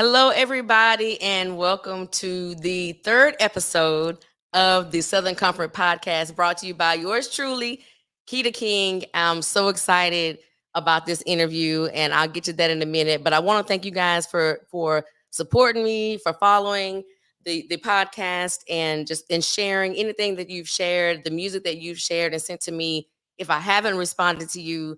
Hello, everybody, and welcome to the third episode of the Southern Comfort Podcast, brought to you by yours truly, Keita King. I'm so excited about this interview, and I'll get to that in a minute. But I want to thank you guys for supporting me, for following the podcast, and just in sharing anything that you've shared, the music that you've shared and sent to me. If I haven't responded to you,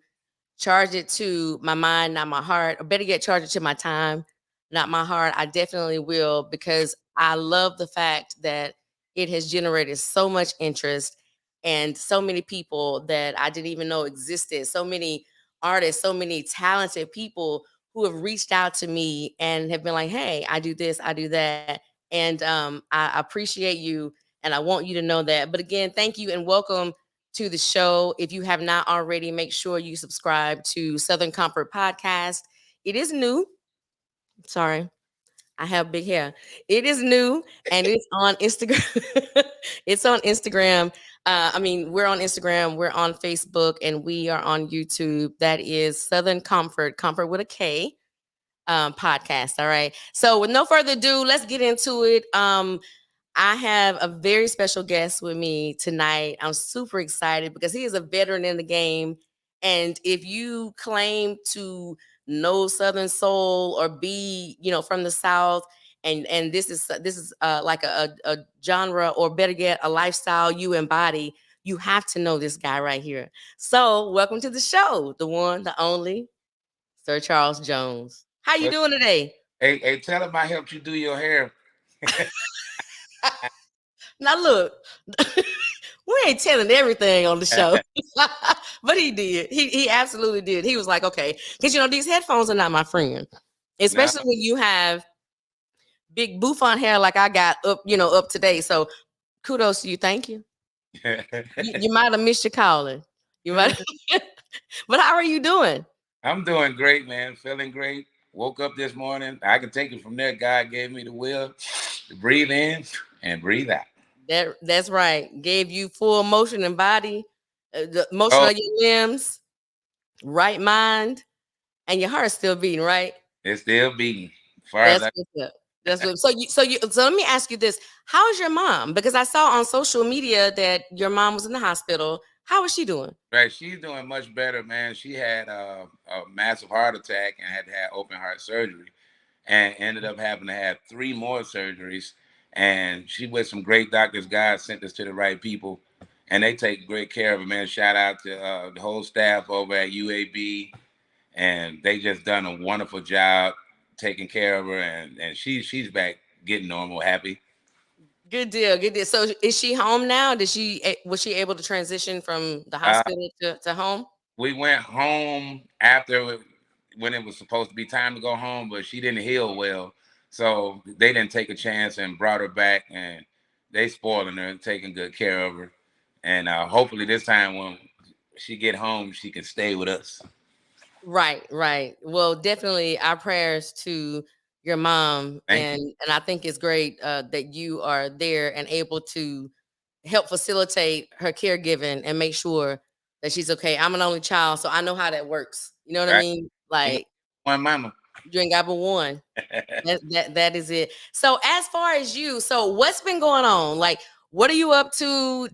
charge it to my mind, not my heart, or better yet, charge it to my time, not my heart. I definitely will because I love the fact that it has generated so much interest and so many people that I didn't even know existed. So many artists, so many talented people who have reached out to me and have been like, hey, I do this, I do that. And I appreciate you and I want you to know that. But again, thank you and welcome to the show. If you have not already, make sure you subscribe to Southern Comfort Podcast. It is new. Sorry, I have big hair. It is new and it's on Instagram. It's on Instagram. We're on Instagram, we're on Facebook, and we are on YouTube. That is Southern Comfort, Comfort with a K podcast. All right. So with no further ado, let's get into it. I have a very special guest with me tonight. I'm super excited because he is a veteran in the game. And if you claim to know Southern soul or be, from the South, and this is like a genre, or better yet, a lifestyle you embody, you have to know this guy right here. So, welcome to the show, the one, the only, Sir Charles Jones. How you But doing today? hey, tell him I helped you do your hair. Now look, we ain't telling everything on the show, but he did. He absolutely did. He was like, okay, because these headphones are not my friend, Now, especially when you have big bouffant hair like I got up today. So kudos to you. Thank you. You might have missed your calling. You might, but how are you doing? I'm doing great, man. Feeling great. Woke up this morning. I can take it from there. God gave me the will to breathe in and breathe out. That's right. Gave you full motion and body, the motion Oh, of your limbs, right mind, and your heart's still beating, right? it's still beating. As far as That's I, what's up. That's what. So let me ask you this: how is your mom? Because I saw on social media that your mom was in the hospital. How is she doing? right, she's doing much better, man. She had a massive heart attack and had to have open heart surgery, and ended up having to have three more surgeries. And she with some great doctors. God sent us to the right people, and they take great care of her, man. Shout out to the whole staff over at UAB, and they just done a wonderful job taking care of her, and she's back getting normal, happy. Good deal. Good deal. So is she home now? Was she able to transition from the Uh, hospital to home? we went home after when it was supposed to be time to go home, but she didn't heal well, so they didn't take a chance and brought her back, and they spoiling her and taking good care of her, and hopefully this time when she get home, she can stay with us. Right, right. Well, definitely our prayers to your mom, Thank you. and I think it's great that you are there and able to help facilitate her caregiving and make sure that she's okay. I'm an only child, so I know how that works. You know what I Right? mean? You got Like one mama. you ain't got but one. That is it. So as far as you, so what's been going on? Like, what are you up to?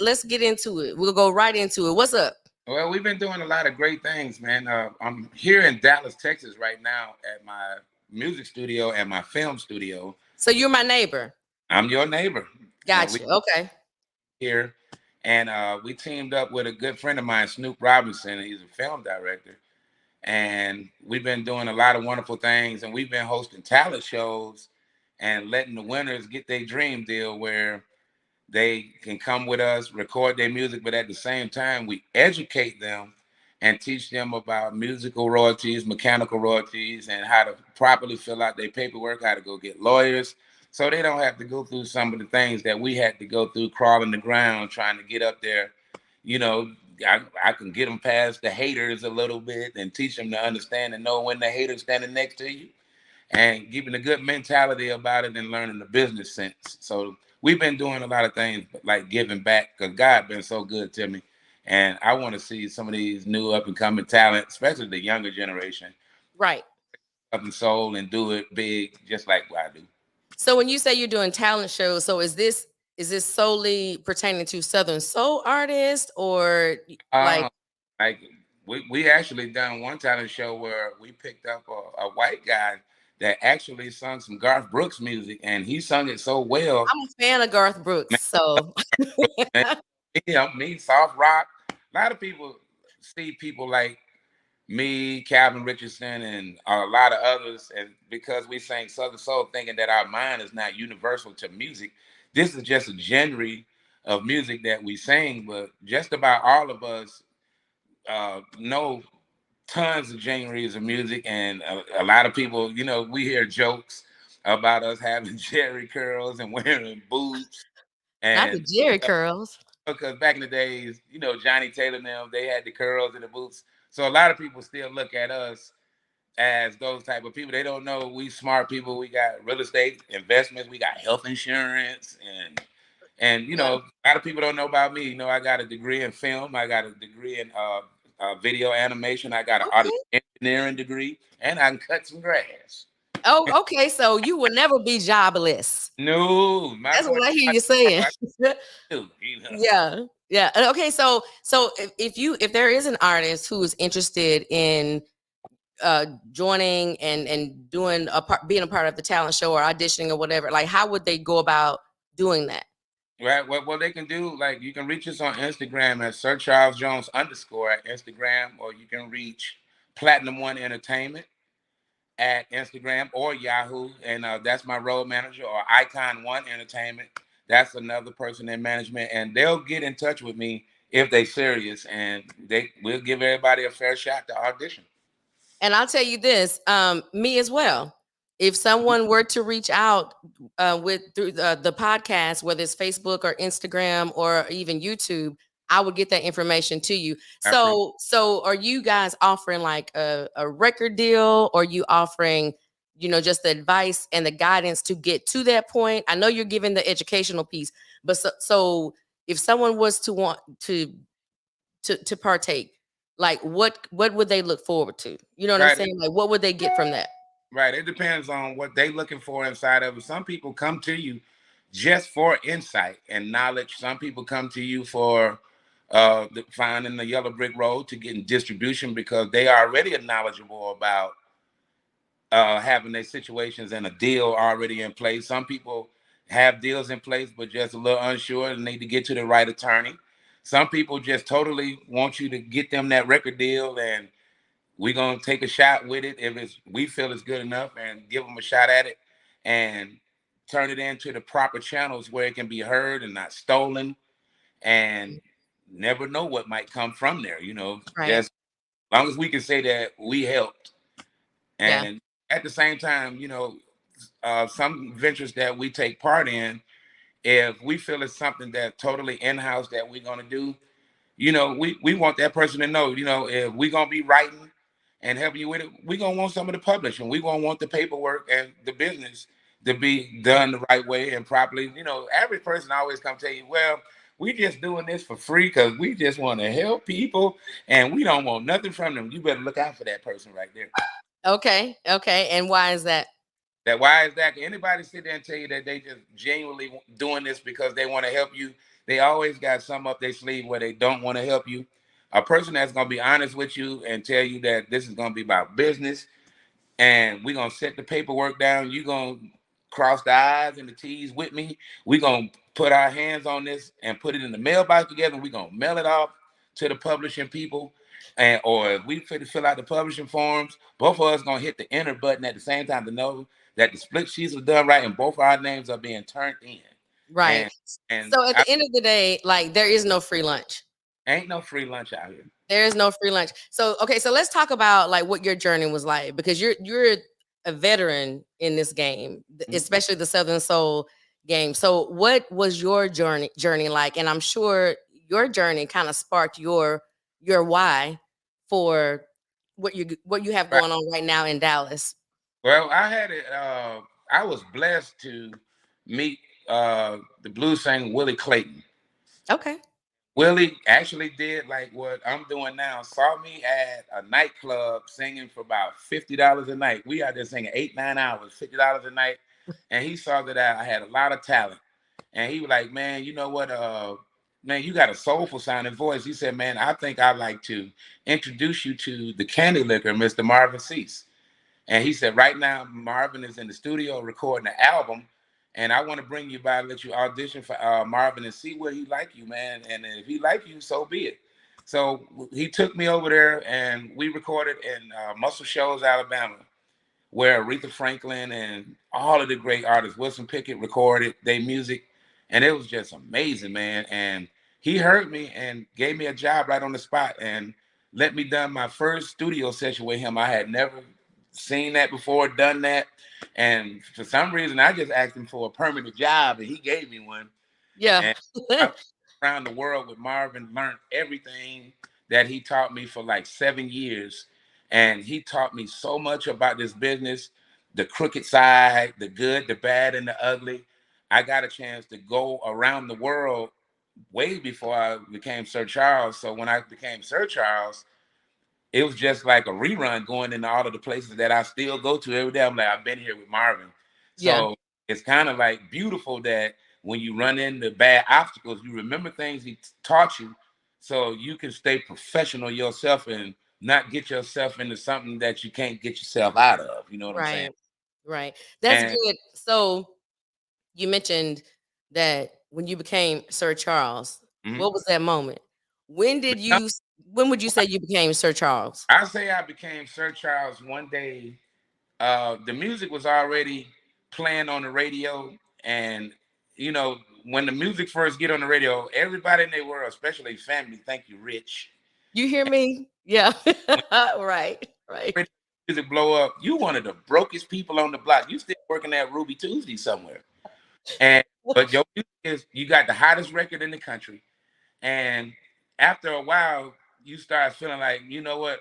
Let's get into it. We'll go right into it. What's up? Well, we've been doing a lot of great things, man. I'm here in Dallas, Texas, right now at my music studio and my film studio. So you're my neighbor. I'm your neighbor. We Gotcha. Okay. here, and we teamed up with a good friend of mine, Snoop Robinson. He's a film director, and we've been doing a lot of wonderful things. And we've been hosting talent shows and letting the winners get their dream deal where they can come with us, record their music, but at the same time, we educate them and teach them about musical royalties, mechanical royalties, and how to properly fill out their paperwork, how to go get lawyers, so they don't have to go through some of the things that we had to go through, crawling the ground, trying to get up there. You know, I can get them past the haters a little bit and teach them to understand and know when the hater's standing next to you and keeping a good mentality about it and learning the business sense. So we've been doing a lot of things like giving back because God been so good to me. And I want to see some of these new up and coming talent, especially the younger generation, Right. Southern soul and do it big, just like what I do. So when you say you're doing talent shows, so is this solely pertaining to Southern soul artists or like Uh, like we actually done one talent show where we picked up a white guy that actually sung some Garth Brooks music, and he sung it so well. I'm a fan of Garth Brooks, Man, so man, me, soft rock. A lot of people see people like me, Calvin Richardson, and a lot of others, and because we sing Southern Soul, thinking that our mind is not universal to music. This is just a genre of music that we sing, but just about all of us know tons of genres of music, and a lot of people, we hear jokes about us having Jerry curls and wearing boots, not the and Jerry curls. because back in the days, Johnny Taylor and them, they had the curls and the boots. So a lot of people still look at us as those type of people. They don't know we smart people. We got real estate investments. We got health insurance, and Yeah. a lot of people don't know about me. I got a degree in film. I got a degree in video animation. I got an audio Okay. engineering degree, and I can cut some grass. Oh, okay. So you will never be jobless. No, my That's what I hear I you saying. do. Yeah. Yeah. Okay. So if there is an artist who is interested in joining and doing being a part of the talent show or auditioning or whatever, like how would they go about doing that? Right. What they can do, like you can reach us on Instagram at Sir Charles Jones underscore at Instagram, or you can reach Platinum One Entertainment at Instagram or Yahoo, and that's my road manager, or Icon One Entertainment. That's another person in management, and they'll get in touch with me if they serious, and they will give everybody a fair shot to audition. And I'll tell you this, me as well. If someone were to reach out with through the podcast, whether it's Facebook or Instagram or even YouTube, I would get that information to you. I appreciate. So are you guys offering like a record deal, or are you offering, just the advice and the guidance to get to that point? I know you're giving the educational piece, but so if someone was to want to partake, like what would they look forward to? You know what I'm Right. saying? Like what would they get from that? Right. It depends on what they looking for inside of it. Some people come to you just for insight and knowledge. Some people come to you for finding the yellow brick road to getting distribution because they already are knowledgeable about having their situations and a deal already in place. Some people have deals in place, but just a little unsure and need to get to the right attorney. Some people just totally want you to get them that record deal, and we're gonna take a shot with it if we feel it's good enough, and give them a shot at it, and turn it into the proper channels where it can be heard and not stolen, and never know what might come from there. Right. Just as long as we can say that we helped, Yeah. and at the same time, some ventures that we take part in, if we feel it's something that totally in-house that we're gonna do, we want that person to know, if we're gonna be writing and helping you with it, we're gonna want some of the publishing. We're gonna want the paperwork and the business to be done the right way and properly. Average person always come tell you, well, we just doing this for free because we just want to help people and we don't want nothing from them. You better look out for that person right there. Okay. Okay. And why is that? That why is that? Can anybody sit there and tell you that they just genuinely doing this because they want to help you? They always got some up their sleeve where they don't want to help you. A person that's gonna be honest with you and tell you that this is gonna be about business, and we're gonna set the paperwork down. You're gonna cross the I's and the T's with me. We're gonna put our hands on this and put it in the mailbox together. We're gonna mail it off to the publishing people. And or if we fill out the publishing forms, both of us gonna hit the enter button at the same time to know that the split sheets are done right and both our names are being turned in. Right. And and So at I the end of the day, like there is no free lunch. ain't no free lunch out here. There is no free lunch. So okay, so let's talk about like what your journey was like, because you're a veteran in this game, especially the Southern Soul game. So what was your journey like? And I'm sure your journey kind of sparked your why for what you have Right. going on right now in Dallas. Well, I had it. I was blessed to meet the blues singer Willie Clayton. Okay. Willie actually did like what I'm doing now. Saw me at a nightclub singing for about $50 a night. We out there singing 8, 9 hours, $50 a night. And he saw that I had a lot of talent. And he was like, man, you know what? Man, you got a soulful sounding voice. He said, man, I think I'd like to introduce you to the candy liquor, Mr. Marvin Cease. And he said, right now, Marvin is in the studio recording an album. And I want to bring you by, let you audition for Marvin and see where he like you, man. And if he like you, so be it. So he took me over there and we recorded in Muscle Shoals, Alabama, where Aretha Franklin and all of the great artists, Wilson Pickett, recorded their music. And it was just amazing, man. And he heard me and gave me a job right on the spot and let me done my first studio session with him. I had never seen that before, done that. And for some reason, I just asked him for a permanent job and he gave me one. Yeah. And I around the world with Marvin, learned everything that he taught me for like 7 years. And he taught me so much about this business, the crooked side, the good, the bad, and the ugly. I got a chance to go around the world way before I became Sir Charles. So when I became Sir Charles, it was just like a rerun going into all of the places that I still go to every day. I'm like, I've been here with Marvin. Yeah. So it's kind of like beautiful that when you run into bad obstacles, you remember things he taught you so you can stay professional yourself and not get yourself into something that you can't get yourself out of. You know what I'm saying? Right. Right. That's And good. So you mentioned that when you became Sir Charles, mhm. what was that moment? When did you when would you say you became Sir Charles? I say I became Sir Charles one day. The music was already playing on the radio, and you know when the music first get on the radio, everybody in their world, especially family, think you rich. You hear me? Yeah. When Right. Right. music blow up, you one of the brokest people on the block. You still working at Ruby Tuesday somewhere, and but your music is you got the hottest record in the country, and after a while, you start feeling like you know what.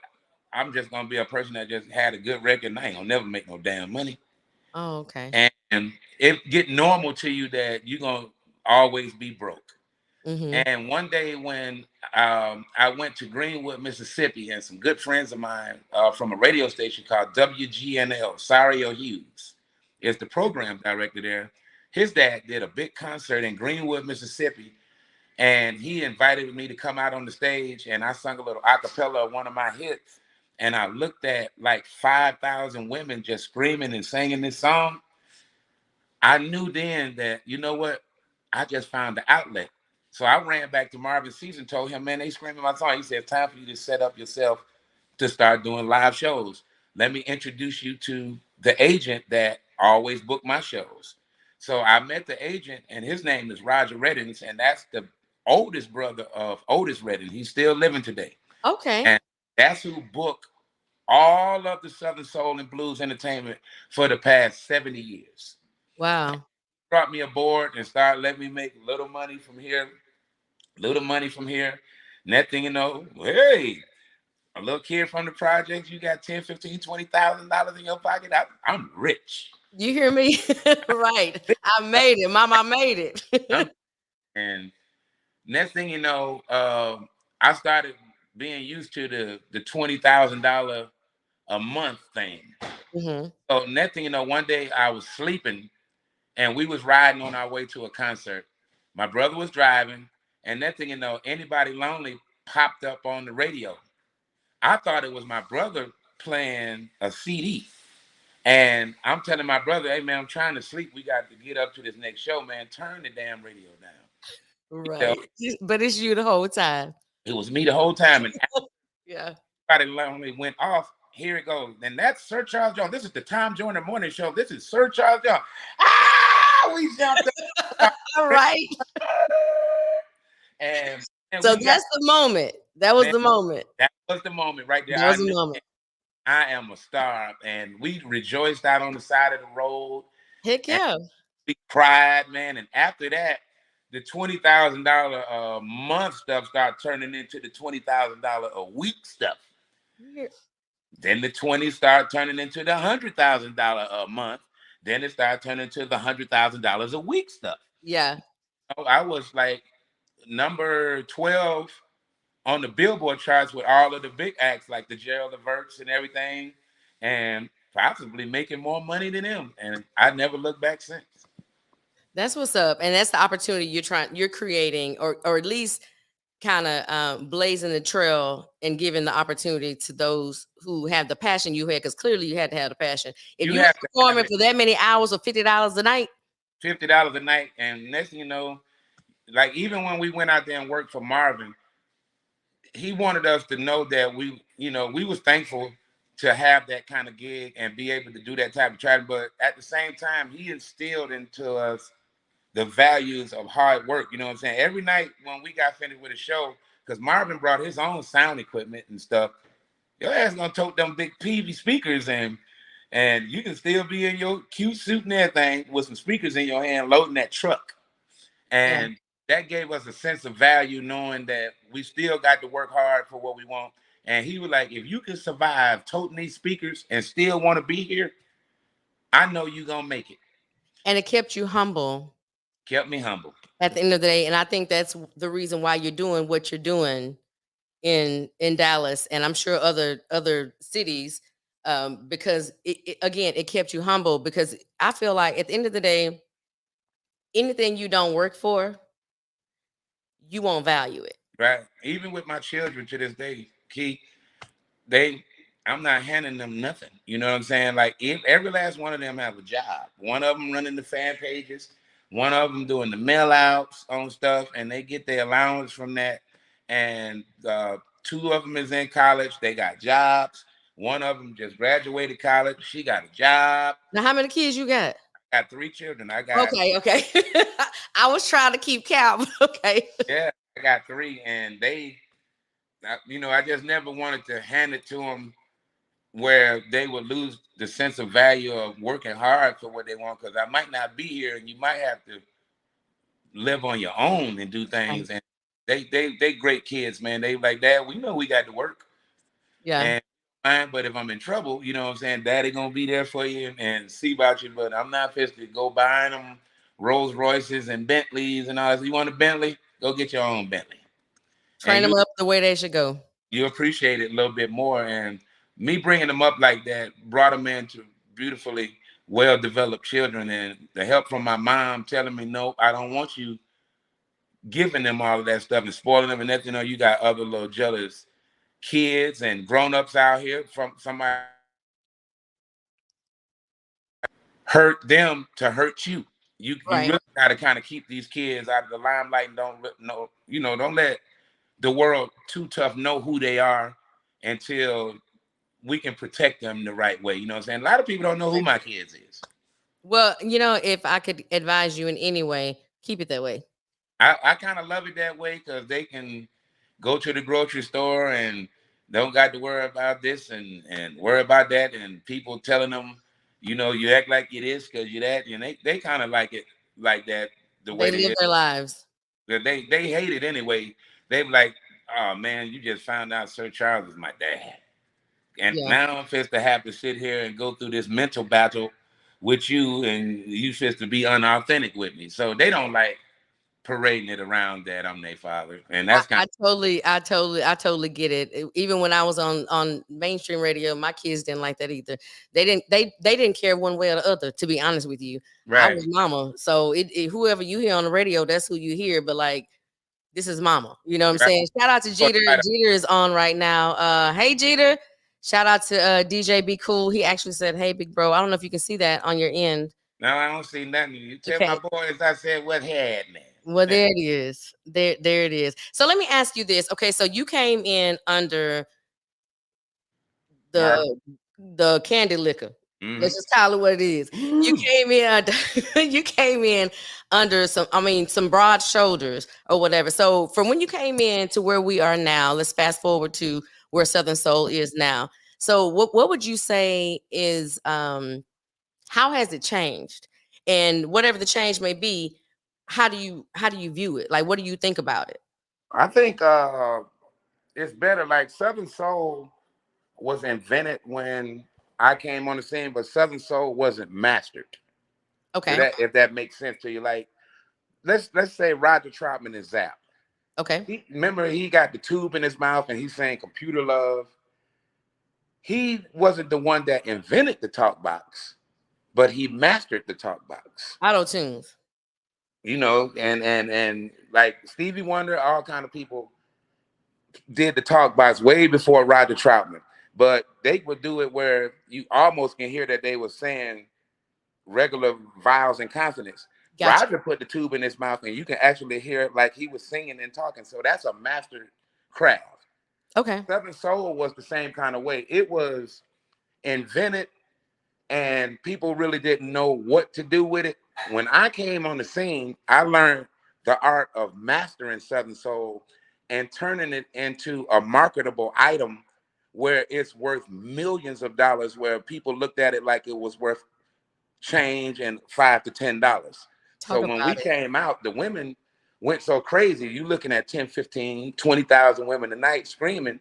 I'm just gonna be a person that just had a good record and I ain't gonna never make no damn money. Oh, okay. And it get normal to you that you're gonna always be broke. Mhm. And one day when I went to Greenwood, Mississippi, and some good friends of mine from a radio station called WGNL, Sario Hughes is the program director there. His dad did a big concert in Greenwood, Mississippi, and he invited me to come out on the stage, and I sung a little a cappella of one of my hits. And I looked at like 5,000 women just screaming and singing this song. I knew then that, you know what, I just found the outlet. So I ran back to Marvin Cease and told him, man, they screaming my song. He said, it's time for you to set up yourself to start doing live shows. Let me introduce you to the agent that always booked my shows. So I met the agent, and his name is Roger Reddings, and that's the oldest brother of Otis Redding. He's still living today. Okay. And that's who booked all of the Southern Soul and Blues entertainment for the past 70 years. Wow. Brought me aboard and started letting me make little money from here, little money from here. Next thing you know, hey, a little kid from the projects, you got 10, 15, $20,000 in your pocket. I'm rich. You hear me? Right. I made it. Mama, I made I'm, it. and next thing you know, I started being used to the $20,000 a month thing. Mhm. So next thing you know, one day I was sleeping and we was riding on our way to a concert. My brother was driving, and next thing you know, Anybody Lonely popped up on the radio. I thought it was my brother playing a CD. And I'm telling my brother, hey man, I'm trying to sleep. We got to get up to this next show, man. Turn the damn radio down. You know, Right. But it's you the whole time. it was me the whole time. And Yeah. Anybody Lonely went off. Here it goes. And that's Sir Charles Jones. This is the Tom Joyner Morning Show. This is Sir Charles Jones. Ah, we jumped up. All right. and and So we got that's the moment. That was man, the moment. that was the moment right there. That I was the knew moment. I am a star, and we rejoiced out on the side of the road, Heck and yeah. we cried, man. And after that, the $20,000 a month stuff started turning into the $20,000 a week stuff. Yeah. Then the 20 started turning into the $100,000 a month. Then it started turning into the $100,000 a week stuff. Yeah. I was like number 12 on the Billboard charts with all of the big acts like the Gerald Leverts and everything, and possibly making more money than them. And I never looked back since. That's what's up, and that's the opportunity you're creating, or at least kind of blazing the trail and giving the opportunity to those who have the passion you had, because clearly you had to have the passion. If You you were have to have performing it. for that many hours or $50 a night, $50 a night, and next thing you know, like even when we went out there and worked for Marvin, he wanted us to know that we was thankful to have that kind of gig and be able to do that type of travel. But at the same time, he instilled into us the values of hard work. You know what I'm saying? Every night when we got finished with a show, because Marvin brought his own sound equipment and stuff, your ass gonna tote them big PV speakers and you can still be in your cute suit and everything with some speakers in your hand loading that truck. yeah. And that gave us a sense of value, knowing that we still got to work hard for what we want. And he was like, if you can survive toting these speakers and still want to be here, I know you gonna make it. And it kept you humble Kept me humble. at the end of the day, and I think that's the reason why you're doing what you're doing in Dallas, and I'm sure other cities, because again, it kept you humble. Because I feel like at the end of the day, anything you don't work for, you won't value it. Right. Even with my children to this day, Keith, they I'm not handing them nothing. You know what I'm saying? Like if every last one of them have a job. One of them running the fan pages, one of them doing the mail outs on stuff, and they get their allowance from that. And two of them is in college. They got jobs. One of them just graduated college. She got a job. Now, how many kids you got? I got three children. I got Okay, okay. I was trying to keep count. Okay. yeah, I got three, and I just never wanted to hand it to them where they would lose the sense of value of working hard for what they want. Because I might not be here, and you might have to live on your own and do Right. things. And they great kids, man. They like, Dad, we know we got to work, Yeah. and fine. But if I'm in trouble, you know what I'm saying, Daddy gonna be there for you and see about you. But I'm not supposed to go buying them Rolls Royces and Bentleys and all this. You want a Bentley? Go get your own Bentley, and Train them up the way they should go. you appreciate it a little bit more. And me bringing them up like that brought them into beautifully well-developed children. And the help from my mom telling me, nope, I don't want you giving them all of that stuff and spoiling them. And that, you got other little jealous kids and grown-ups out here from somebody hurt them to hurt you. You Right. really got to kind of keep these kids out of the limelight and don't let the world too tough know who they are until we can protect them the right way. You know what I'm saying? A lot of people don't know who my kids is. Well, if I could advise you in any way, keep it that way. I kind of love it that way because they can go to the grocery store and don't got to worry about this and worry about that, and people telling them, you act like you this because you that, and they kind of like it like that the way They they live is. their lives. They hate it anyway. They be like, oh man, you just found out Sir Charles is my dad. And Yeah. now I'm supposed to have to sit here and go through this mental battle with you, and you supposed to be unauthentic with me. So they don't like parading it around that I'm their father, and that's kind I totally get it. Even when I was on mainstream radio, my kids didn't like that either. They didn't care one way or the other. To be honest with you, of I right, was mama. So whoever you hear on the radio, that's who you hear. But like, this is mama. You know what I'm right. saying? Shout out to Oh, Jeter. right. Jeter is on right now. Hey Jeter. Shout out to DJ Be Cool. He actually said, "Hey, big bro." I don't know if you can see that on your end. Now I don't see nothing. You tell my Okay. boys I said what had Well, man. there it is. There it is. So let me ask you this. Okay, so you came in under Marvin. the candy liquor. Let's Mm-hmm. just call it what it is. You came in under, you came in under some broad shoulders or whatever. So from when you came in to where we are now, let's fast forward to where Southern Soul is now. So what would you say is how has it changed? And whatever the change may be, how do you view it? Like what do you think about it? I think it's better. Like Southern Soul was invented when I came on the scene, but Southern Soul wasn't mastered. Okay. If that makes sense to you, like let's say Roger Troutman is Zap. Okay. Remember, he got the tube in his mouth and he's saying "computer love." He wasn't the one that invented the talk box, but he mastered the talk box. Auto tunes. You know, and like Stevie Wonder, all kind of people did the talk box way before Roger Troutman, but they would do it where you almost can hear that they were saying regular vowels and consonants. Gotcha. Roger put the tube in his mouth, and you can actually hear it like he was singing and talking. So that's a master craft. Okay. Southern Soul was the same kind of way. It was invented, and people really didn't know what to do with it. When I came on the scene, I learned the art of mastering Southern Soul and turning it into a marketable item where it's worth millions of dollars, where people looked at it like it was worth change and $5 to $10. Talk So when we about it. came out, the women went so crazy. You looking at 10, 15, 20,000 women a night screaming.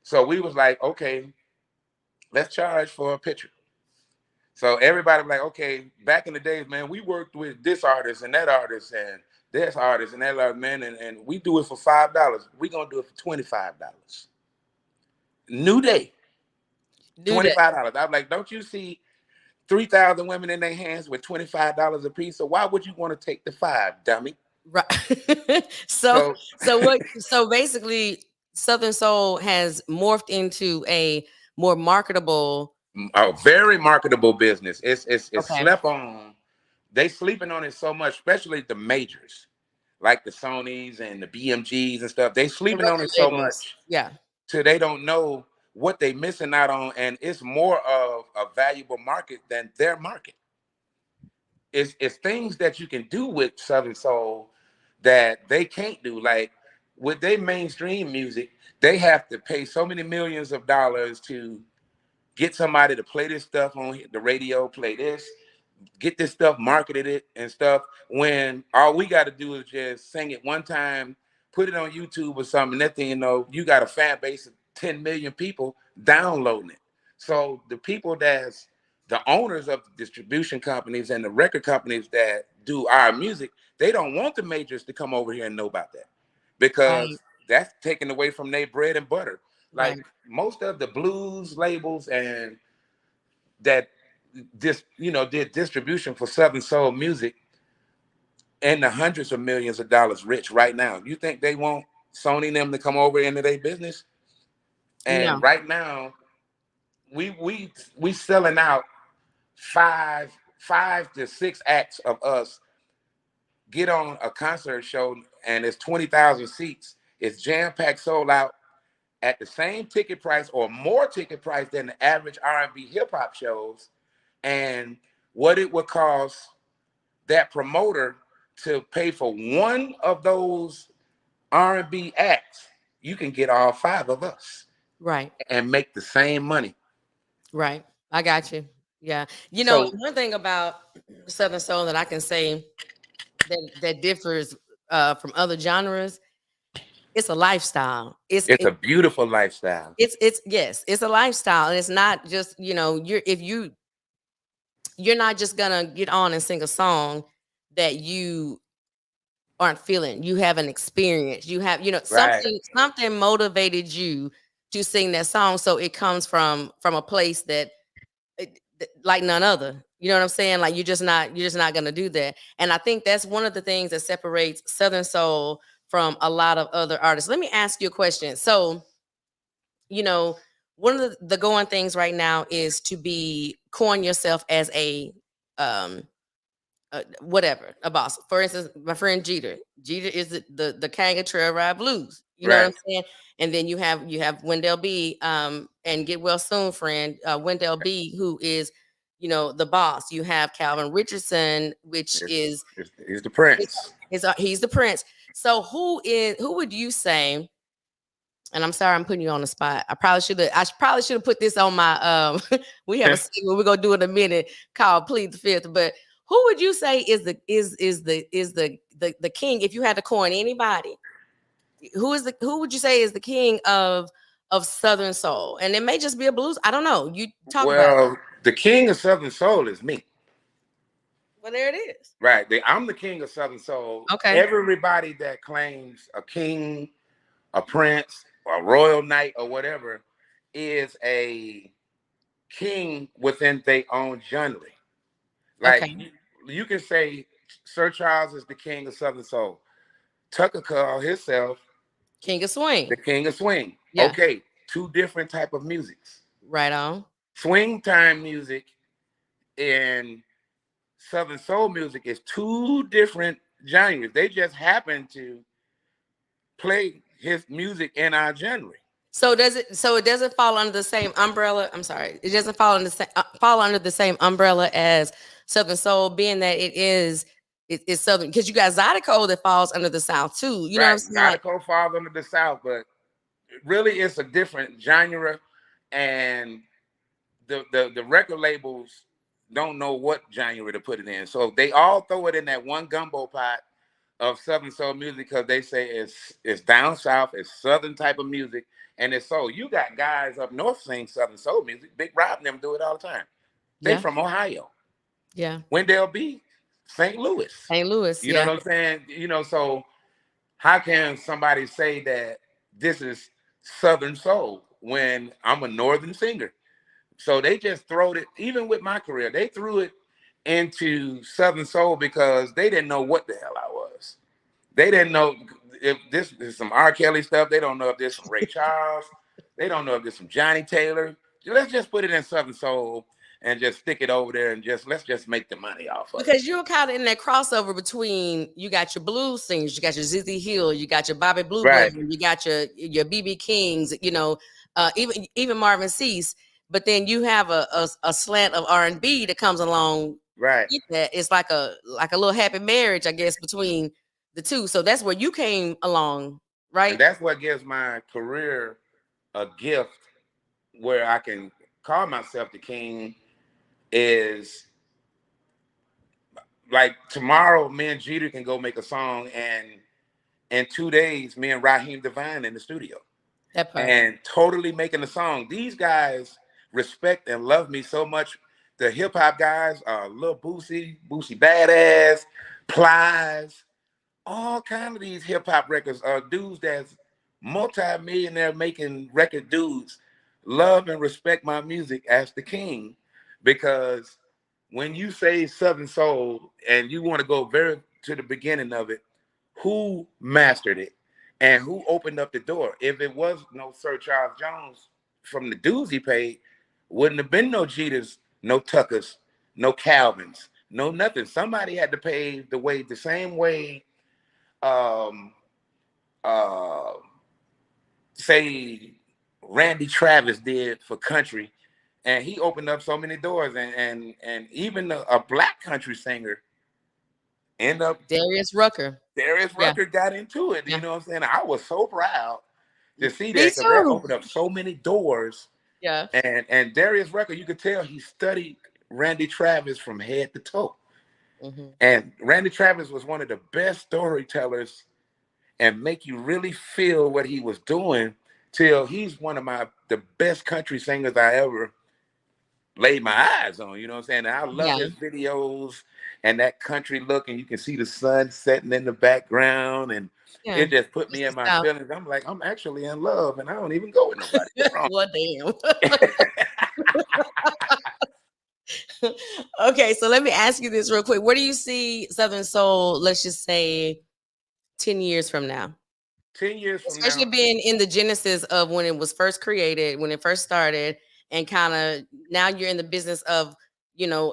So we was like, okay, let's charge for a picture. So everybody was like, okay, back in the days, man, we worked with this artist and that artist and this artist and that artist, man, and we do it for $5. We gonna do it for $25. New day, Do that. $25. I was like, don't you see 3,000 women in their hands with $25 a piece? So why would you want to take the five, dummy? Right. so So so basically Southern Soul has morphed into a more marketable. a very marketable business. It's Okay. slept on. They sleeping on it so much, especially the majors, like the Sonys and the BMGs and stuff. They The sleeping on record it so labels. much Yeah. till they don't know what they missing out on, and it's more of a valuable market than their market. It's things that you can do with Southern Soul that they can't do. Like with their mainstream music, they have to pay so many millions of dollars to get somebody to play this stuff on the radio, play this, get this stuff marketed it and stuff, when all we got to do is just sing it one time, put it on YouTube or something. That thing, you know, you got a fan base of 10 million people downloading it. So the people that's the owners of the distribution companies and the record companies that do our music, they don't want the majors to come over here and know about that, Right. because that's taken away from their bread and butter. Like Right. most of the blues labels and that did distribution for Southern Soul music in the hundreds of millions of dollars rich right now. You think they want Sony and them to come over into their business? No. And right now, we selling out five to six acts of us get on a concert show, and it's 20,000 seats. It's jam packed, sold out at the same ticket price or more ticket price than the average R&B hip hop shows. And what it would cost that promoter to pay for one of those R&B acts, you can get all five of us Right. and make the same money. Right. I got you. Yeah. You know, So one thing about Southern Soul that I can say that differs from other genres, it's a lifestyle. it's a beautiful lifestyle. It's yes, it's a lifestyle, and it's not just, you're not just gonna get on and sing a song that you aren't feeling. You have an experience. You have, Right. something motivated you to sing that song. So it comes from a place that like none other. You know what I'm saying? Like you're just not gonna do that. And I think that's one of the things that separates Southern Soul from a lot of other artists. Let me ask you a question. So, you know, one of the going things right now is to be coin yourself as a um whatever, a boss. For instance, my friend Jeter. Jeter is the king of trail ride blues. You know what I'm Right. saying? And then you have Wendell B. And get well soon, friend, Wendell B. Who is, the boss. You have Calvin Richardson, which is He's the prince. he's the prince. So who would you say? And I'm sorry I'm putting you on the spot. I probably should have put this on my we have a segment we're gonna do in a minute called Plead the Fifth. But who would you say is the king if you had to coin anybody? Who would you say is the king of Southern Soul? And it may just be a blues. I don't know. You talk about it. Well, the king of Southern Soul is me. Well, there it is. Right. I'm the king of Southern Soul. Okay. Everybody that claims a king, a prince, a royal knight, or whatever is a king within their own genre. Like Okay. you can say Sir Charles is the king of Southern Soul. Tucker called himself King of the Swing. king of swing. Yeah. Okay, two different type of musics. Right on. Swing time music and Southern soul music is two different genres. They just happen to play his music in our genre. So does it? So it doesn't fall under the same umbrella. I'm sorry. It doesn't fall under the fall under the same umbrella as Southern Soul, being that it's Southern, because you got Zydeco that falls under the South too. You know what I'm Right. saying? Like, Zydeco falls under the South, but really it's a different genre, and the record labels don't know what genre to put it in. So they all throw it in that one gumbo pot of Southern soul music because they say it's down south, it's Southern type of music, and it's soul. You got guys up north sing Southern soul music. Big Rob and them do it all the time. They yeah, from Ohio. yeah. Wendell B, St. Louis. St. Louis. You know Yeah. what I'm saying? So how can somebody say that this is Southern soul when I'm a Northern singer? So they just throwed it, even with my career, they threw it into Southern soul because they didn't know what the hell I was. They didn't know if this is some R. Kelly stuff. They don't know if there's some Ray Charles. They don't know if there's some Johnny Taylor. Let's just put it in Southern soul and just stick it over there and let's just make the money off of it. Because you're kind of in that crossover between, you got your blues singers, you got your Zizzy Hill, you got your Bobby Bluebird, Right, you got your BB Kings, even Marvin Cease. But then you have a slant of R&B that comes along right. with that. It's like a little happy marriage, I guess, between the two. So that's where you came along, And right? that's what gives my career a gift where I can call myself the king is like tomorrow, me and Jeter can go make a song, and in 2 days, me and Raheem Devine in the studio That part. and totally making a song. These guys respect and love me so much. The hip hop guys, Lil Boosie, Boosie Badass, Plies, all kind of these hip hop records are dudes that's multi-millionaire making record dudes love and respect my music as the king because when you say Southern Soul and you want to go very to the beginning of it, who mastered it and who opened up the door? If it was no Sir Charles Jones from the dues he paid, wouldn't have been no Jeters, no Tuckers, no Calvins, no nothing. Somebody had to pave the way the same way um uh say Randy Travis did for country, and he opened up so many doors, and even a black country singer end up Darius Rucker. Darius Yeah. Rucker got into it. You Yeah. know what I'm saying? I was so proud to see Me that because that too. opened up so many doors. Yeah. And Darius Rucker, you could tell he studied Randy Travis from head to toe. Hmm. And Randy Travis was one of the best storytellers and make you really feel what he was doing till he's one of the best country singers I ever laid my eyes on. You know what I'm saying? And I love Yeah. his videos and that country look, and you can see the sun setting in the background, and Yeah. it just put It's me the in my South. feelings. I'm like, I'm actually in love, and I don't even go with nobody. What's wrong? Well, damn. Okay, so let me ask you this real quick. Where do you see Southern Soul, let's just say 10 years from now? 10 years from Especially now, being in the genesis of when it was first created, when it first started, and kind of now you're in the business of,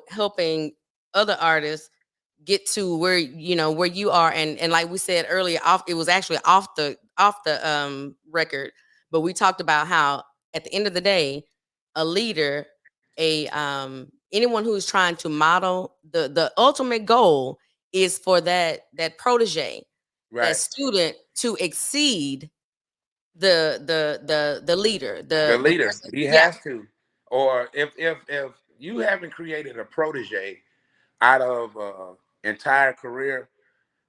helping other artists get to where you are, and like we said earlier, off it was actually off the record, but we talked about how at the end of the day, a leader, a anyone who's trying to model, the ultimate goal is for that protege, that right? student, to exceed the leader, The the leader, person. he Yeah, has to. Or if you haven't created a protege out of entire career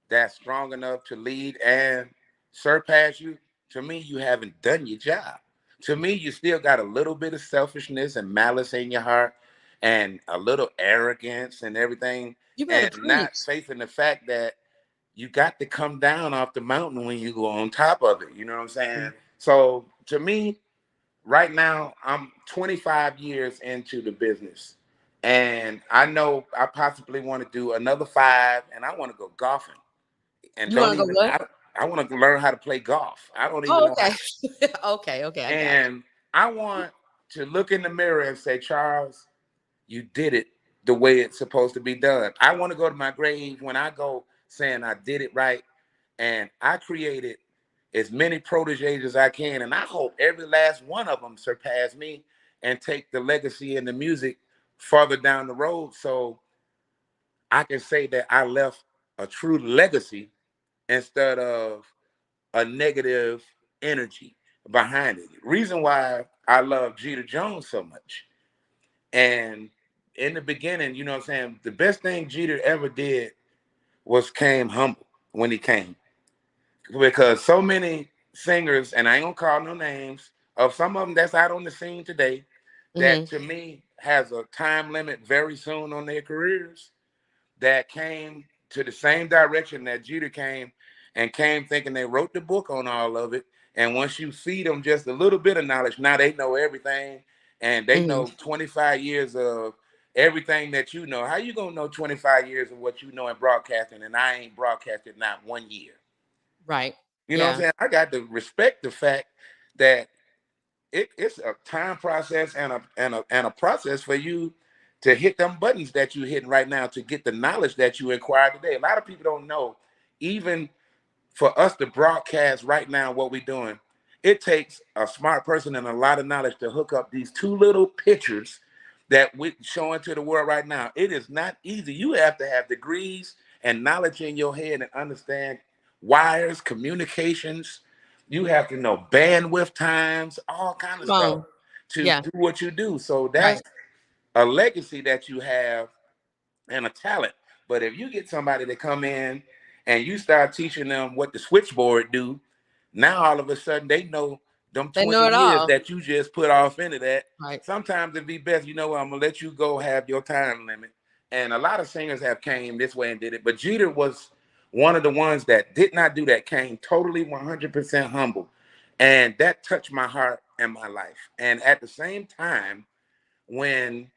that's strong enough to lead and surpass you, to me, you haven't done your job. To me, you still got a little bit of selfishness and malice in your heart. and a little arrogance and everything, You better and not preach. facing the fact that you got to come down off the mountain when you go on top of it. You know what I'm saying? Mm. So to me, right now, I'm 25 years into the business. And I know I possibly want to do another 5, and I want to go golfing. And You want don't to go even, what? I want to learn how to play golf. I don't even Oh, know okay. how. Okay, okay, I got And I want to look in the mirror and say, Charles, you did it the way it's supposed to be done. I want to go to my grave when I go saying I did it right, and I created as many proteges as I can, and I hope every last one of them surpass me and take the legacy and the music further down the road, so I can say that I left a true legacy instead of a negative energy behind it. Reason why I love Jeter Jones so much. And in the beginning, you know what I'm saying, the best thing Jeter ever did was came humble when he came. Because so many singers, and I ain't gonna call no names, of some of them that's out on the scene today, you. that to me has a time limit very soon on their careers, that came to the same direction that Jeter came, and came thinking they wrote the book on all of it. And once you feed them just a little bit of knowledge, now they know everything, and they Hmm. know 25 years of everything that you know. How you gonna know 25 years of what you know in broadcasting, and I ain't broadcasted not 1 year? Right. You know what I'm Yeah. saying? I got to respect the fact that it's a time process and a process for you to hit them buttons that you're hitting right now to get the knowledge that you acquired today. A lot of people don't know, even for us to broadcast right now what we're doing, it takes a smart person and a lot of knowledge to hook up these two little pictures that we're showing to the world right now. It is not easy. You have to have degrees and knowledge in your head and understand wires, communications. You have to know bandwidth times, all kind of Come stuff on. to Yeah. do what you do. So Right. that's a legacy that you have and a talent. But if you get somebody to come in and you start teaching them what the switchboard do, now all of a sudden they know them They know 20 it years all. that you just put off into that. Right. Sometimes it'd be best, you know what, I'm gonna let you go have your time limit. And a lot of singers have came this way and did it, but Jeter was one of the ones that did not do that, came totally 100% humble. And that touched my heart and my life. And at the same time, when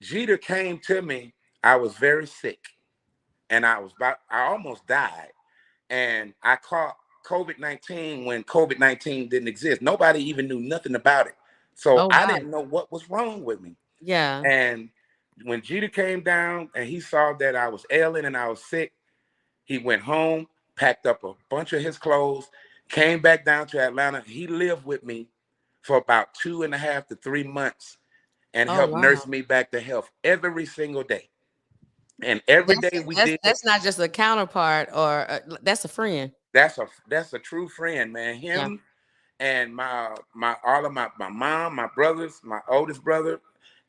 Jeter came to me, I was very sick, and I almost died. And I caught COVID-19 when COVID-19 didn't exist. Nobody even knew nothing about it. So Oh I wow. didn't know what was wrong with me. Yeah. And when Jeter came down and he saw that I was ailing and I was sick, he went home, packed up a bunch of his clothes, came back down to Atlanta. He lived with me for about 2.5 to 3 months and Oh helped wow. nurse me back to health every single day. And every That's day we that's did. that's not just a counterpart or that's a friend. That's a true friend, man. Yeah. Him and my all of my mom, my brothers, my oldest brother,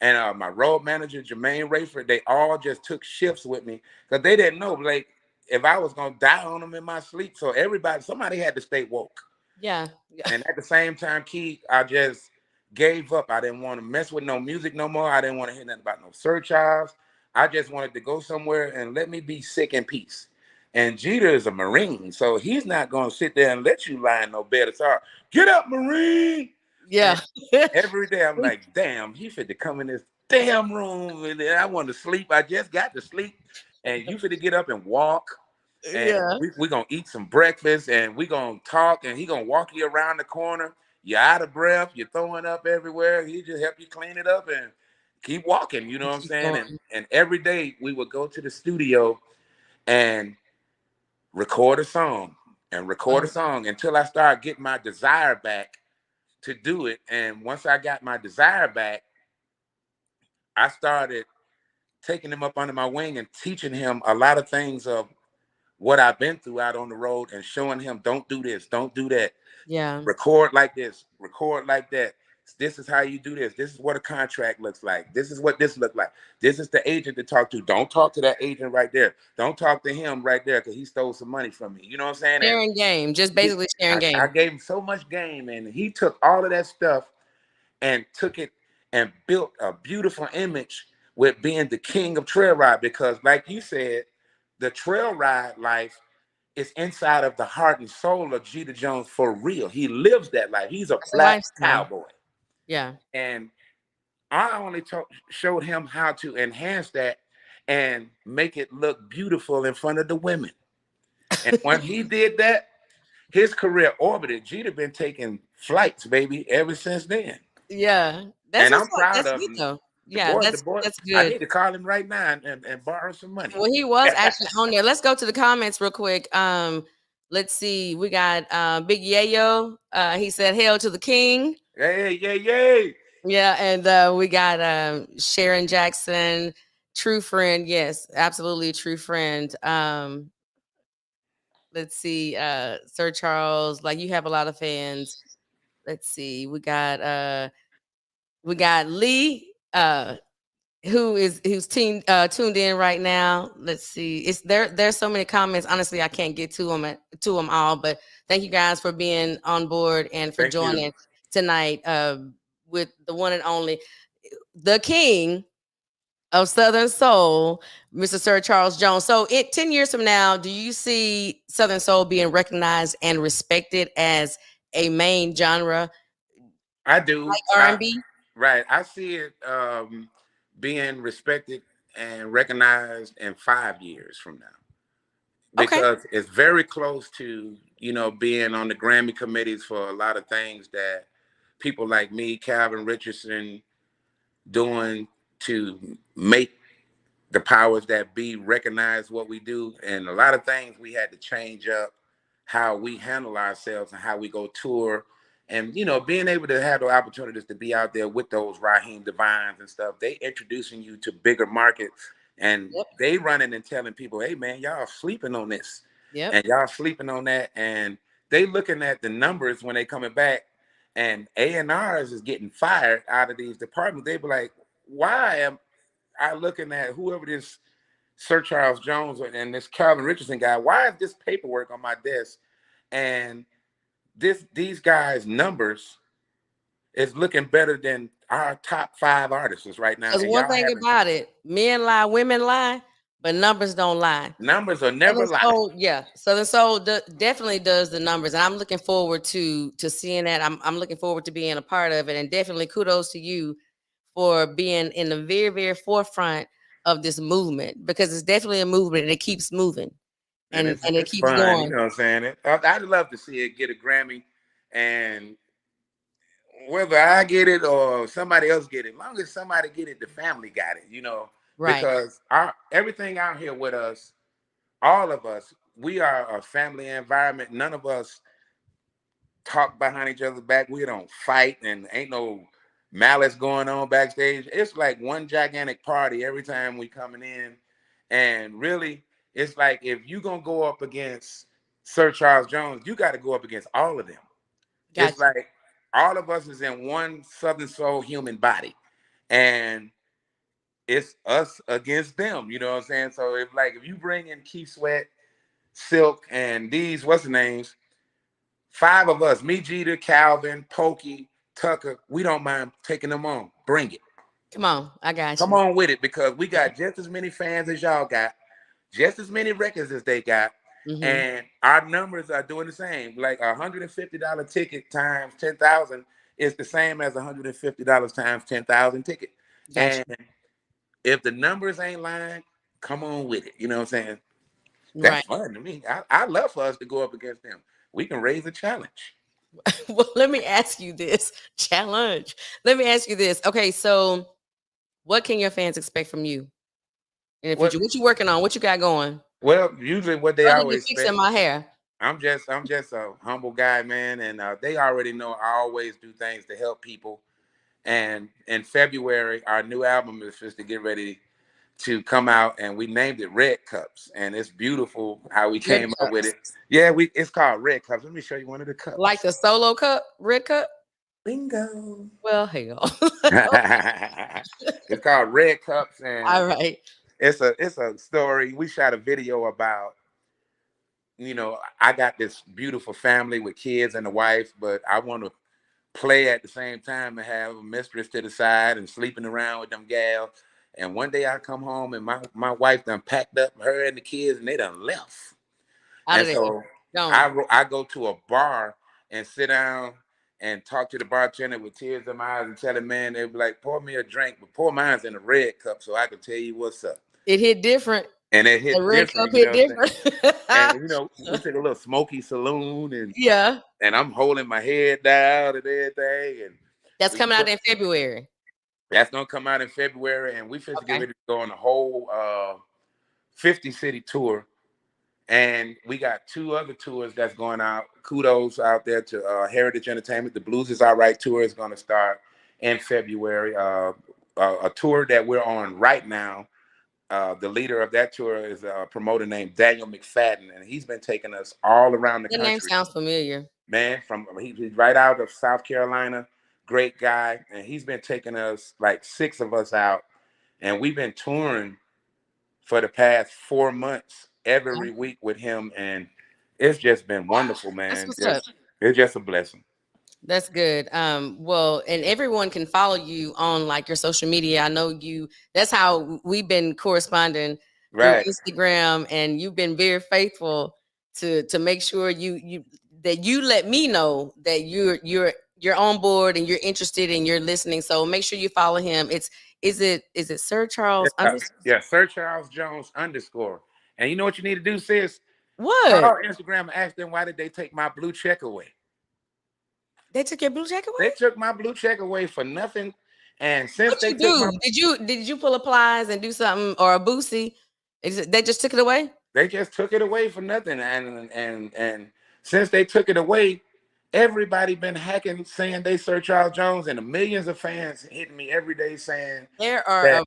and my road manager Jermaine Rayford. They all just took shifts with me because they didn't know like if I was gonna die on them in my sleep. So somebody had to stay woke. Yeah. Yeah. And at the same time, Keith, I just gave up. I didn't want to mess with no music no more. I didn't want to hear nothing about no surcharges. I just wanted to go somewhere and let me be sick in peace. And Jeter is a Marine, so he's not going to sit there and let you lie in no bed of sorrow. Get up, Marine! And Yeah. every day I'm like, damn, he fit to come in this damn room and then I want to sleep. I just got to sleep. And you fit to get up and walk and Yeah. we're gonna eat some breakfast and we're gonna talk and he gonna walk you around the corner. You're out of breath, you're throwing up everywhere. He just help you clean it up and keep walking, you know You what I'm keep saying? And going. and every day we would go to the studio and record a song and record a Wow. song until I started getting my desire back to do it. And once I got my desire back, I started taking him up under my wing and teaching him a lot of things of what I've been through out on the road and showing him don't do this, don't do that. Yeah. Record like this, record like that. This is how you do this. This is what a contract looks like. This is what this looks like. This is the agent to talk to. Don't talk to that agent right there. Don't talk to him right there because he stole some money from me. You know what I'm saying? And Sharing game. Just he, basically sharing I game. gave him so much game, and he took all of that stuff and took it and built a beautiful image with being the king of trail ride. Because, like you said, the trail ride life is inside of the heart and soul of Jeter Jones for real. He lives that life. He's a It's a black lifestyle. cowboy. Yeah. And I only showed him how to enhance that and make it look beautiful in front of the women. And when he did that, his career orbited. Jeter been taking flights, baby, ever since then. Yeah. That's And what's I'm up. proud That's of good him. though. The Yeah, boy, the that's boy, that's I good. need to call him right now and borrow some money. Well, he was actually on there. Let's go to the comments real quick. Let's see. We got Big Yayo. He said, "Hail to the King." Hey, yay, yay. Yeah, and we got Sharon Jackson, true friend. Yes, absolutely true friend. Let's see, Sir Charles. Like you have a lot of fans. Let's see. We got Lee. Who's tuned in right now. Let's see. It's there's so many comments. Honestly, I can't get to them all, but thank you guys for being on board and for Thank you. joining tonight with the one and only the king of Southern Soul, Mr. Sir Charles Jones. So, 10 years from now, do you see Southern Soul being recognized and respected as a main genre I do. like R&B? Right. I see it being respected and recognized in 5 years from now, Okay. because it's very close to, being on the Grammy committees for a lot of things that people like me, Calvin Richardson, doing to make the powers that be recognize what we do. And a lot of things we had to change up how we handle ourselves and how we go tour. And being able to have the opportunities to be out there with those Raheem Devines and stuff, they introducing you to bigger markets, and Yep. they running and telling people, hey man, y'all sleeping on this Yep. and y'all sleeping on that. And they looking at the numbers when they coming back, and A&Rs is getting fired out of these departments. They be like, why am I looking at whoever this Sir Charles Jones and this Calvin Richardson guy? Why is this paperwork on my desk? And these guys' numbers is looking better than our top 5 artists right now. Because And one y'all thing having about it, men lie, women lie, but numbers don't lie. numbers are never Southern lie. Soul, yeah, Southern Soul definitely does the numbers, and I'm looking forward to seeing that. I'm looking forward to being a part of it, and definitely kudos to you for being in the very very forefront of this movement, because it's definitely a movement and it keeps moving And and it it's keeps fun, you going. know what I'm saying? I'd love to see it get a Grammy, and whether I get it or somebody else get it, as long as somebody get it, the family got it. Right. Because our everything out here with us, all of us, we are a family environment. None of us talk behind each other's back. We don't fight, and ain't no malice going on backstage. It's like one gigantic party every time we coming in. And really, it's like if you gonna go up against Sir Charles Jones, you got to go up against all of them. It's Gotcha. like all of us is in one Southern Soul human body, and it's us against them. You know what I'm saying? So if you bring in Keith Sweat, Silk, and these what's the names, 5 of us, me, Jeter, Calvin, Pokey, Tucker, we don't mind taking them on. Bring it. Come on, I got Come you. on with it, because we Yeah. got just as many fans as y'all got, just as many records as they got, Mm-hmm. and our numbers are doing the same. Like $150 ticket times 10,000 is the same as $150 times 10,000 ticket. Got And you. if the numbers ain't lying, come on with it. You know what I'm saying? That's Right. fun to me. I love for us to go up against them. We can raise a challenge. Well, let me ask you this challenge. Let me ask you this. Okay, so what can your fans expect from you in the What future? What you working on? What you got going? Well, usually what they Other than always fixing expect. my hair. I'm just a humble guy, man, and they already know I always do things to help people. And in February, our new album is just to get ready to come out, and we named it Red Cups, and it's beautiful how we Red came up with it. cups. Yeah, it's called Red Cups. Let me show you one of the Like cups. the solo cup, red cup? Bingo. Well, hell. It's called Red Cups, and All right. it's a story. We shot a video about, I got this beautiful family with kids and a wife, but I want to play at the same time and have a mistress to the side and sleeping around with them gals. And one day I come home and my wife done packed up her and the kids and they done left. Out And of there. so Gone. I go to a bar and sit down and talk to the bartender with tears in my eyes and tell him, man, they be like, pour me a drink, but pour mine's in a red cup so I can tell you what's up. It hit different. And it The hit red cup different, you hit know what I'm saying? different. And we took a little smoky saloon Yeah. and I'm holding my head down and everything. And That's we coming out put in February. that's gonna come out in February, and we finna get Okay. ready to go on a whole 50 city tour. And we got two other tours that's going out. Kudos out there to Heritage Entertainment. The Blues Is All Right tour is going to start in February. A tour that we're on right now. The leader of that tour is a promoter named Daniel McFadden, and he's been taking us all around the That name country. sounds familiar. Man, he's right out of South Carolina. Great guy, and he's been taking us like six of us out, and we've been touring for the past 4 months Yeah. every week with him, and it's just been wonderful, That's man. what's up. Just it's just a blessing. That's good. Well, and everyone can follow you on like your social media. I know you. That's how we've been corresponding through Right. Instagram, and you've been very faithful to make sure you that you let me know that you're on board and you're interested and you're listening. So make sure you follow him. Is it Sir Charles Yeah, underscore? yeah, Sir Charles Jones underscore. And you know what you need to do, sis? What? Call Instagram and ask them why did they take my blue check away. They took your blue check They away? took my blue check away for nothing. And since What they you took my do? Did you pull applies and do something or a boosie? They just took it away? They just took it away for nothing, and since they took it away, everybody been hacking, saying they Sir Charles Jones, and the millions of fans hitting me every day saying There are that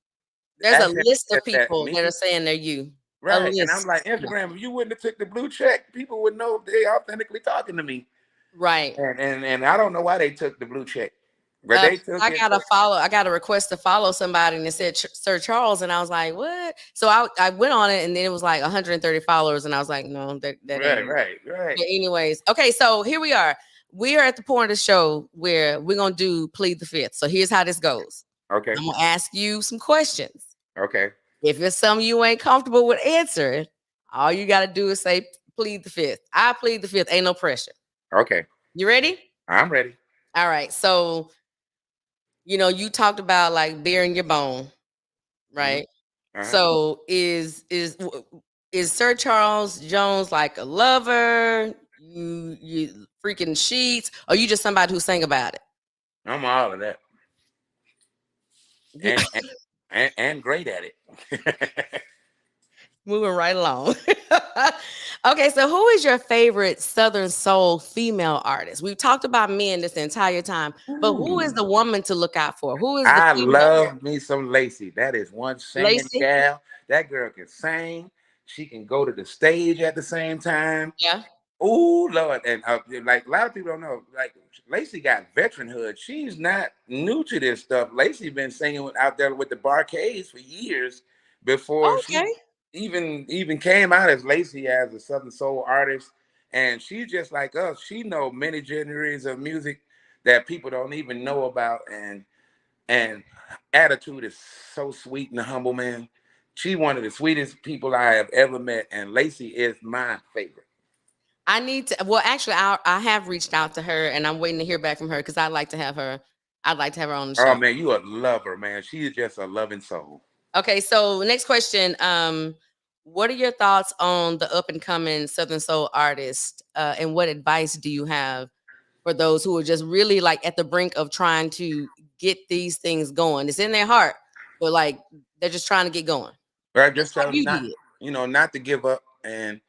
there's a asking list of if that people that are me, saying they're you. A right? And I'm list. like, Yeah. Instagram, if you wouldn't have took the blue check, people would know they authentically talking to me, Right. and I don't know why they took the blue check, but they took I it. got a follow. I got a request to follow somebody, and it said Sir Charles, and I was like, "What?" So I went on it, and then it was like 130 followers, and I was like, "No, that Right, ain't it." right, right. But anyways, okay. So here we are. We are at the point of the show where we're gonna do plead the fifth. So here's how this goes. Okay, I'm gonna ask you some questions. okay, If it's something you ain't comfortable with answering, all you got to do is say, plead the fifth. I plead the fifth. Ain't no pressure. okay. You ready? I'm ready. All right. So, you talked about like bearing your bone, Hmm. right? Uh-huh. So is Sir Charles Jones like a lover? You freaking sheets, or you just somebody who sang about I'm all of that, it? and and great at it. Moving right along. Okay, so who is your favorite Southern Soul female artist? We've talked about men this entire time, but who is Ooh. the woman to look out for? Who is the I female? love me some Lacey. That is one singing Lacey? gal. That girl can sing. She can go to the stage at the same time. Yeah. Oh Lord, and like a lot of people don't know, like Lacey got veteranhood. She's not new to this stuff. Lacey been singing out there with the Barcades for years before she Okay. even came out as Lacey as a Southern Soul artist. And she's just like us. She know many genres of music that people don't even know about. And attitude is so sweet and humble, man. She one of the sweetest people I have ever met, and Lacey is my favorite. I need to, well, actually, I have reached out to her and I'm waiting to hear back from her because I'd like to have her. I'd like to have her on the Oh show. man, you a lover, man. She is just a loving soul. Okay, so next question. What are your thoughts on the up and coming Southern Soul artist? And what advice do you have for those who are just really like at the brink of trying to get these things going? It's in their heart, but like they're just trying to get going. But I Just just like tell them you not, did. not to give up and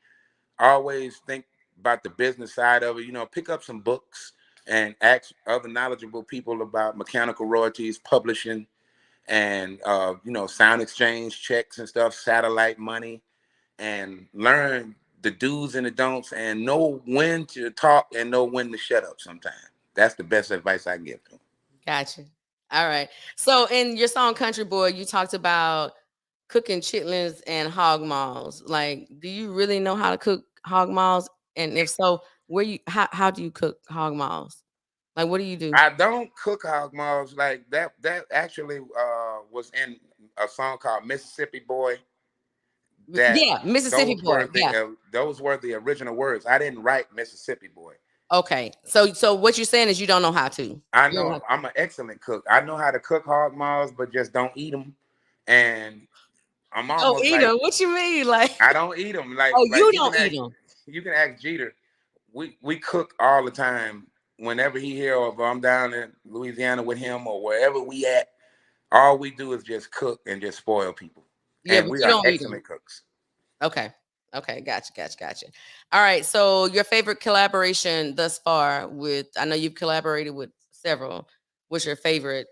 always think about the business side of it. Pick up some books and ask other knowledgeable people about mechanical royalties, publishing, and sound exchange checks and stuff, satellite money, and learn the do's and the don'ts, and know when to talk and know when to shut up. Sometimes that's the best advice I can give to them. Gotcha. All right. So in your song Country Boy, you talked about cooking chitlins and hog maws. Like, do you really know how to cook hog maws? And if so, how do you cook hog maws? Like, what do you do? I don't cook hog maws like that. That actually was in a song called Mississippi Boy. That Yeah, Mississippi boy. Yeah. those were the original words. I didn't write Mississippi Boy. Okay. So what you're saying is you don't know how to. I You don't know have- I'm an excellent cook. I know how to cook hog maws, but just don't eat them. And I'm Oh, almost eat like 'em? What you mean? Like, I don't eat them. oh, Like you don't eat them. you can ask Jeter. We cook all the time. Whenever he here or if I'm down in Louisiana with him or wherever we at, all we do is just cook and just spoil people. Yeah, And but we you are don't eat them. excellent cooks. Okay. Okay. Gotcha. All right. So your favorite collaboration thus far with, I know you've collaborated with several. What's your favorite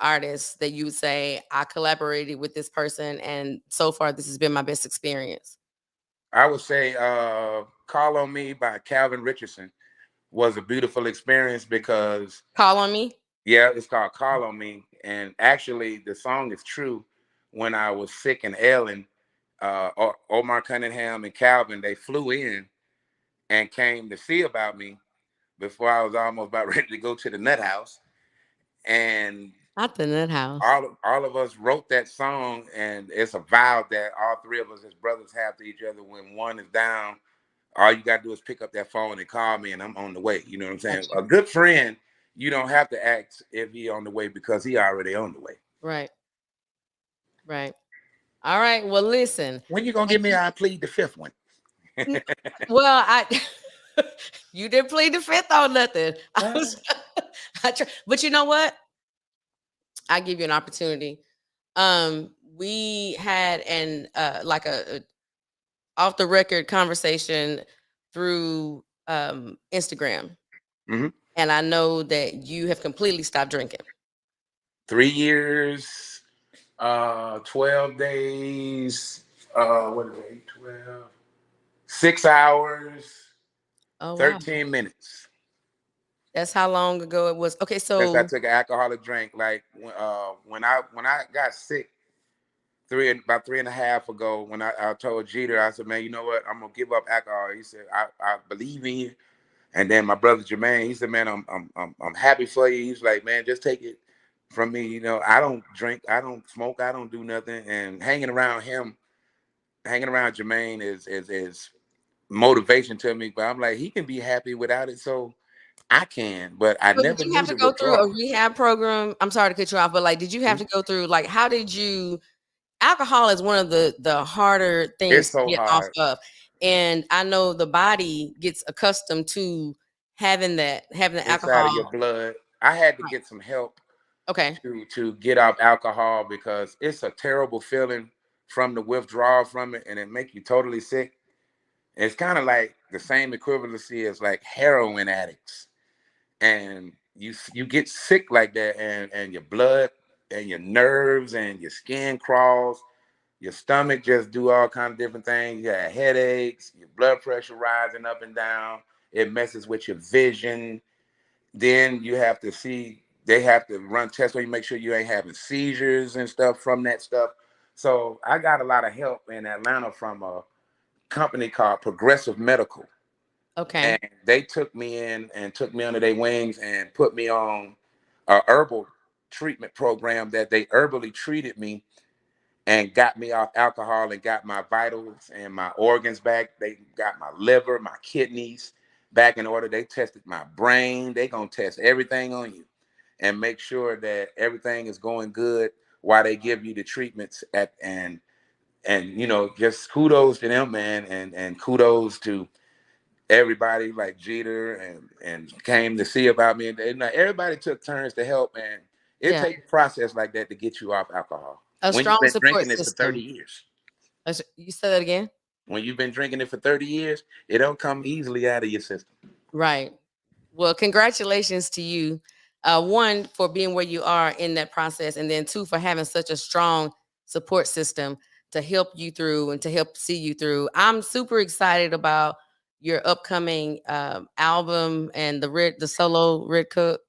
artist that you would say, I collaborated with this person and so far this has been my best experience? I would say Call on Me by Calvin Richardson was a beautiful experience because Call on me. yeah, it's called Call on Me. And actually the song is true. When I was sick and ailing, Omar Cunningham and Calvin, they flew in and came to see about me before I was almost about ready to go to the nut house. And Not the nut house. all of us wrote that song, and it's a vow that all three of us as brothers have to each other. When one is down, all you gotta do is pick up that phone and call me, and I'm on the way. You know what I'm saying? Gotcha. A good friend, you don't have to ask if he on the way because he already on the way. Right. Right. All right. Well, listen. When you gonna Thank give me you. I plead the fifth one? N- Well, I you didn't plead the fifth on nothing. I Uh, was but you know what? I give you an opportunity. We had an like a off the record conversation through Instagram, mhm. and I know that you have completely stopped drinking. 3 years, 12 days, what is it, 12, 6 hours, Oh wow, 13 minutes. that's how long ago it was. Okay, Since I so took an alcoholic drink, like when I got sick about 3.5 ago, when I told Jeter, I said, man, you know what? I'm gonna give up alcohol. He said, I believe in you. And then my brother Jermaine, he said, man, I'm happy for you. He's like, man, just take it from me. You know, I don't drink, I don't smoke, I don't do nothing. And hanging around Jermaine is motivation to me. But I'm like, he can be happy without it, so I can. But I but did never you have knew to the go through a withdrawal. rehab program? I'm sorry to cut you off, but like, did you have Mhm. to go through like how did you alcohol is one of the harder things It's to so get off hard. of. And I know the body gets accustomed to having the It's out of alcohol. your blood. I had to Right. get some help Okay. to get off alcohol because it's a terrible feeling from the withdrawal from it, and it make you totally sick. It's kind of like the same equivalency as like heroin addicts, and you get sick like that, and your blood and your nerves and your skin crawls, your stomach just do all kind of different things. You have headaches, your blood pressure rising up and down. It messes with your vision. Then you have to see, they have to run tests where you make sure you ain't having seizures and stuff from that stuff. So I got a lot of help in Atlanta from a company called Progressive Medical. And Okay. they took me in and took me under their wings and put me on a herbal treatment program that they herbally treated me and got me off alcohol and got my vitals and my organs back. They got my liver, my kidneys back in order. They tested my brain. They gonna test everything on you and make sure that everything is going good while they give you the treatments at and you know just kudos to them, man, and kudos to everybody like Jeter and came to see about me. And everybody took turns to help, and it Yeah. takes a process like that to get you off alcohol A when you've strong been support drinking it for 30 system. years. You said that again? When you've been drinking it for 30 years, it don't come easily out of your system. Right. Well, congratulations to you. One, for being where you are in that process, and then two, for having such a strong support system to help you through and to help see you through. I'm super excited about your upcoming album and the solo Red Cook.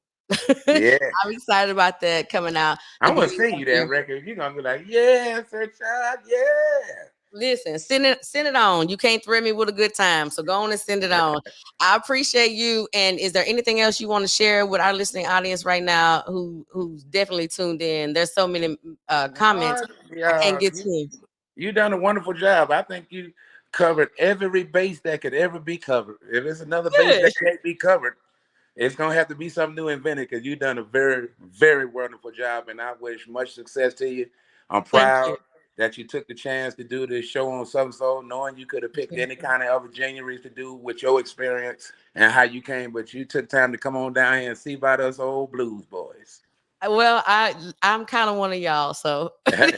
Yeah. I'm excited about that coming out. The I'm gonna Green sing you that Raspberry. record. You're gonna be like, yeah, sir, child, yeah. Listen, send it on. You can't threaten me with a good time, so go on and send it on. I appreciate you. And is there anything else you want to share with our listening audience right now, who's definitely tuned in? There's so many comments. No, I can't yeah, get to. you done a wonderful job. I think you covered every base that could ever be covered. If it's another base Good. that can't be covered, it's gonna have to be something new invented because you've done a very, very wonderful job, and I wish much success to you. I'm Thank you. proud that you took the chance to do this show on Southern Soul, knowing you could have picked any kind of other Januaries to do with your experience and how you came, but you took time to come on down here and see about us old blues boys. Well, I'm kind of one of y'all, so it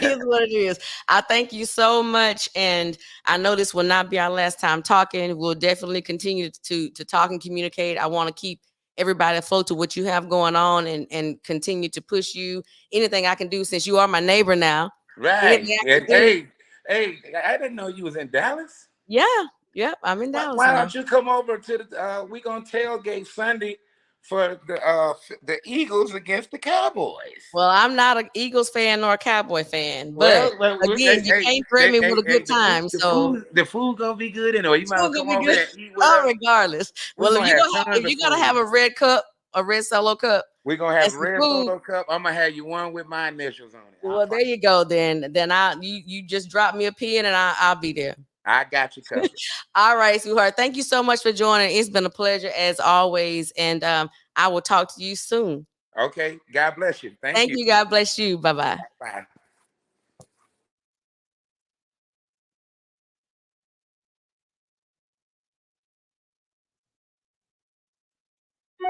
is what it is. I thank you so much, and I know this will not be our last time talking. We'll definitely continue to talk and communicate. I want to keep everybody afloat to what you have going on, and continue to push you. Anything I can do, since you are my neighbor now. Right. Anything I And can do. hey, I didn't know you was in Dallas. Yeah, yep. I'm in Dallas Why now. don't you come over to the we gonna tailgate Sunday for the Eagles against the Cowboys. Well, I'm not an Eagles fan nor a Cowboy fan, but Hey, again, you can't threaten me with a good time. So the food gonna be good anyway. You it's might well gonna come be over good. here and eat with Oh, us. regardless. We're Well, gonna have if tons of you gotta food. have a red cup, a red solo cup, We're gonna have and a some red food. solo cup. I'm gonna have you one with my initials on it. I Well, there promise. you go. Then you just drop me a pin, and I'll be there. I got you covered. All right, sweetheart. Thank you so much for joining. It's been a pleasure as always, and I will talk to you soon. Okay. God bless you. Thank Thank you. you. God bless you. Bye bye. Bye.